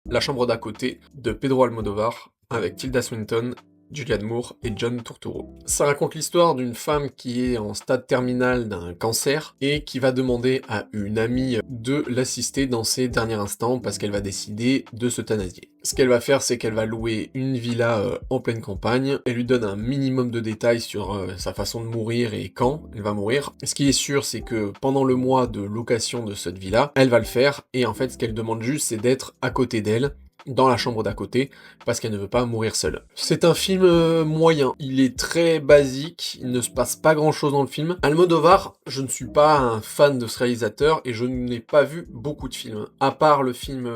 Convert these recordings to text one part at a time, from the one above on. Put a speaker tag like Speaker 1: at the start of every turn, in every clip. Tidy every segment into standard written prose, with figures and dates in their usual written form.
Speaker 1: La chambre d'à côté de Pedro Almodovar avec Tilda Swinton, Julianne Moore et John Turturro. Ça raconte l'histoire d'une femme qui est en stade terminal d'un cancer et qui va demander à une amie de l'assister dans ses derniers instants parce qu'elle va décider de s'euthanasier. Ce qu'elle va faire, c'est qu'elle va louer une villa en pleine campagne, elle lui donne un minimum de détails sur sa façon de mourir et quand elle va mourir. Ce qui est sûr, c'est que pendant le mois de location de cette villa, elle va le faire, et en fait, ce qu'elle demande juste, c'est d'être à côté d'elle, dans la chambre d'à côté, parce qu'elle ne veut pas mourir seule. C'est un film moyen, il est très basique, il ne se passe pas grand chose dans le film. Almodovar, je ne suis pas un fan de ce réalisateur, et je n'ai pas vu beaucoup de films, à part le film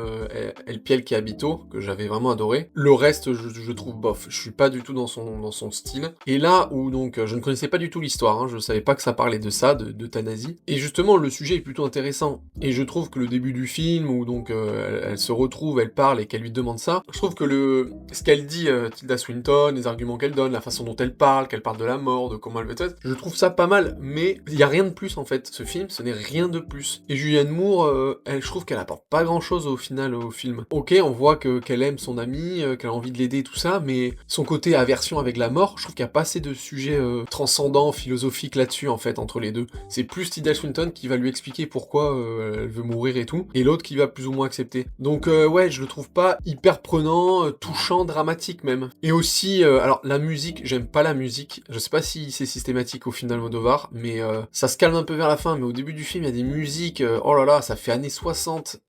Speaker 1: El Piel que habito, que j'avais vraiment adoré. Le reste, je trouve bof, je suis pas du tout dans son style. Et là où donc, je ne connaissais pas du tout l'histoire, hein, je savais pas que ça parlait de ça, d'euthanasie, et justement le sujet est plutôt intéressant, et je trouve que le début du film, où donc elle se retrouve, elle parle, et qu'elle lui demande ça, je trouve que ce qu'elle dit, Tilda Swinton, les arguments qu'elle donne, la façon dont elle parle, qu'elle parle de la mort, de comment elle veut être, je trouve ça pas mal, mais il y a rien de plus en fait, ce film, ce n'est rien de plus. Et Julianne Moore, je trouve qu'elle apporte pas grand chose au final au film. Ok, on voit qu'elle aime son ami, qu'elle a envie de l'aider, tout ça, mais son côté aversion avec la mort, je trouve qu'il y a pas assez de sujets transcendants, philosophiques là-dessus en fait, entre les deux. C'est plus Tilda Swinton qui va lui expliquer pourquoi elle veut mourir et tout, et l'autre qui va plus ou moins accepter. Donc ouais, je le trouve pas hyper prenant, touchant, dramatique même. Et aussi, alors la musique, j'aime pas la musique, je sais pas si c'est systématique au film d'Almodovar, mais ça se calme un peu vers la fin, mais au début du film, il y a des musiques, oh là là, ça fait années 60,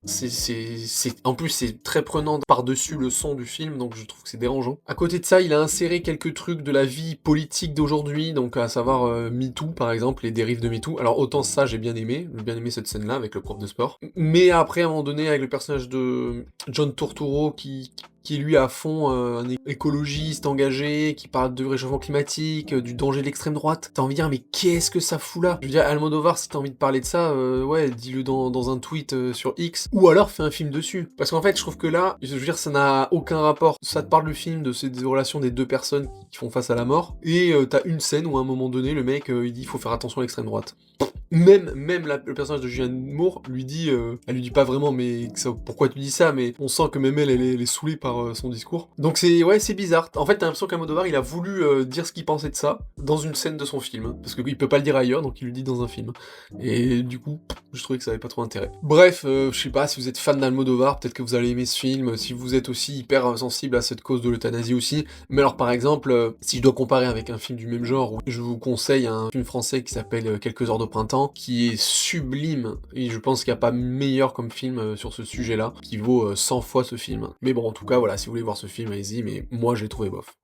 Speaker 1: en plus c'est très prenant par-dessus le son du film, donc je trouve que c'est dérangeant. À côté de ça, il a inséré quelques trucs de la vie politique d'aujourd'hui, donc à savoir MeToo par exemple, les dérives de MeToo. Alors autant ça, j'ai bien aimé cette scène-là avec le prof de sport, mais après à un moment donné, avec le personnage de John Turturro qui est lui à fond un écologiste engagé, qui parle de réchauffement climatique, du danger de l'extrême droite. T'as envie de dire, mais qu'est-ce que ça fout là? Je veux dire, Almodovar, si t'as envie de parler de ça, ouais, dis-le dans un tweet sur X, ou alors fais un film dessus. Parce qu'en fait, je trouve que là, je veux dire, ça n'a aucun rapport. Ça te parle du film, des relations des deux personnes qui font face à la mort, et t'as une scène où à un moment donné, le mec, il dit, il faut faire attention à l'extrême droite. Même le personnage de Julianne Moore lui dit, elle lui dit pas vraiment, mais pourquoi tu dis ça, mais on sent que même elle est saoulée par son discours. Donc c'est bizarre. En fait, t'as l'impression qu'Almodovar, il a voulu dire ce qu'il pensait de ça dans une scène de son film, parce qu'il peut pas le dire ailleurs, donc il le dit dans un film. Et du coup, je trouvais que ça avait pas trop intérêt. Bref, je sais pas, si vous êtes fan d'Almodovar, peut-être que vous allez aimer ce film, si vous êtes aussi hyper sensible à cette cause de l'euthanasie aussi. Mais alors par exemple, si je dois comparer avec un film du même genre, je vous conseille un film français qui s'appelle Quelques heures de printemps, qui est sublime, et je pense qu'il n'y a pas meilleur comme film sur ce sujet-là, qui vaut 100 fois ce film. Mais bon, en tout cas, voilà, si vous voulez voir ce film, allez-y, mais moi, je l'ai trouvé bof.